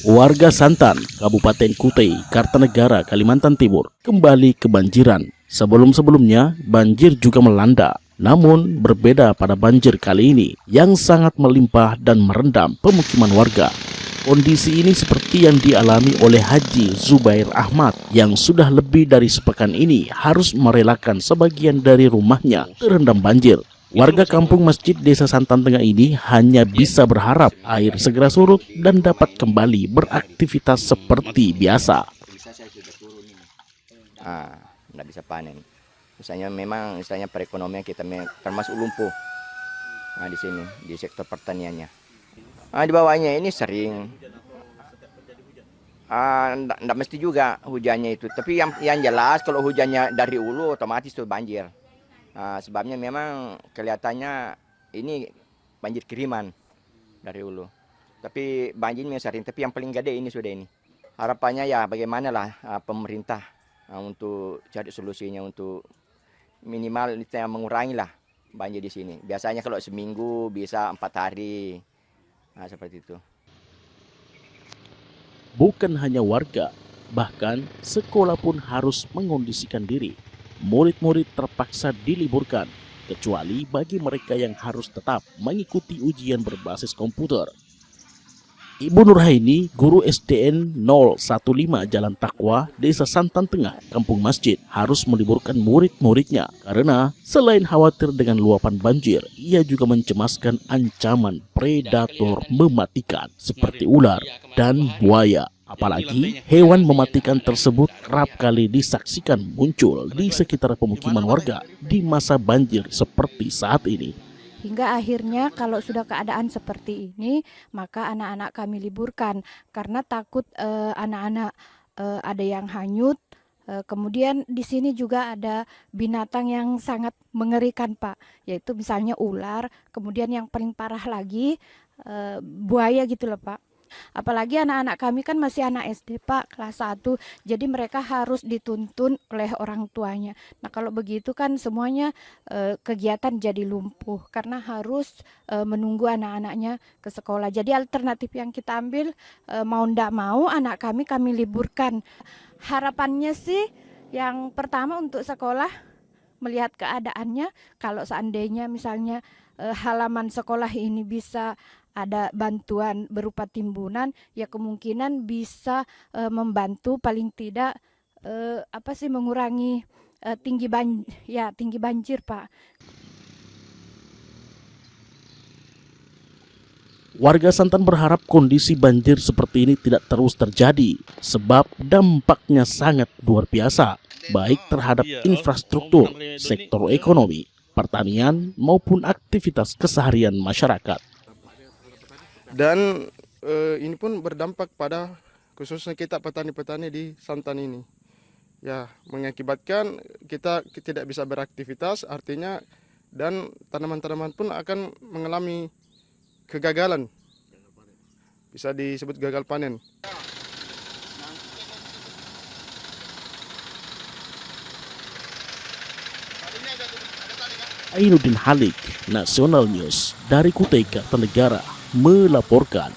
Warga Santan, Kabupaten Kutai, Kartanegara, Kalimantan Timur kembali kebanjiran. Sebelum-sebelumnya banjir juga melanda. Namun berbeda pada banjir kali ini yang sangat melimpah dan merendam pemukiman warga. Kondisi ini seperti yang dialami oleh Haji Zubair Ahmad yang sudah lebih dari sepekan ini harus merelakan sebagian dari rumahnya terendam banjir. Warga kampung Masjid Desa Santan Tengah ini hanya bisa berharap air segera surut dan dapat kembali beraktivitas seperti biasa. Nggak bisa panen. Misalnya perekonomian kita termasuk lumpuh di sini, di sektor pertaniannya. Di bawahnya ini sering, nggak mesti juga hujannya itu. Tapi yang jelas kalau hujannya dari hulu otomatis tuh banjir. Sebabnya memang kelihatannya ini banjir kiriman dari hulu. Tapi banjirnya sering, tapi yang paling gede ini sudah ini. Harapannya ya bagaimana lah pemerintah untuk cari solusinya untuk minimal mengurangi lah banjir di sini. Biasanya kalau seminggu bisa 4 hari, seperti itu. Bukan hanya warga, bahkan sekolah pun harus mengondisikan diri. Murid-murid terpaksa diliburkan, kecuali bagi mereka yang harus tetap mengikuti ujian berbasis komputer. Ibu Nurhaini, guru SDN 015 Jalan Takwa, Desa Santan Tengah, Kampung Masjid, harus meliburkan murid-muridnya karena selain khawatir dengan luapan banjir, ia juga mencemaskan ancaman predator mematikan seperti ular dan buaya. Apalagi hewan mematikan tersebut kerap kali disaksikan muncul di sekitar pemukiman warga di masa banjir seperti saat ini. Hingga akhirnya kalau sudah keadaan seperti ini, maka anak-anak kami liburkan karena takut anak-anak ada yang hanyut. Kemudian di sini juga ada binatang yang sangat mengerikan, Pak, yaitu misalnya ular. Kemudian yang paling parah lagi buaya gitu loh, Pak. Apalagi anak-anak kami kan masih anak SD, Pak, kelas 1. Jadi mereka harus dituntun oleh orang tuanya. Nah, kalau begitu kan semuanya kegiatan jadi lumpuh karena harus menunggu anak-anaknya ke sekolah. Jadi alternatif yang kita ambil mau ndak mau anak kami liburkan. Harapannya sih yang pertama untuk sekolah melihat keadaannya, kalau seandainya misalnya halaman sekolah ini bisa ada bantuan berupa timbunan, ya kemungkinan bisa membantu paling tidak mengurangi tinggi banjir, Pak. Warga Santan berharap kondisi banjir seperti ini tidak terus terjadi sebab dampaknya sangat luar biasa baik terhadap infrastruktur, sektor ekonomi, pertanian maupun aktivitas keseharian masyarakat. Dan ini pun berdampak pada khususnya kita petani-petani di Santan ini. Ya, mengakibatkan kita tidak bisa beraktivitas, artinya dan tanaman-tanaman pun akan mengalami kegagalan. Bisa disebut gagal panen. Ainuddin Halik, Nasional News dari Kutai Kartanegara melaporkan.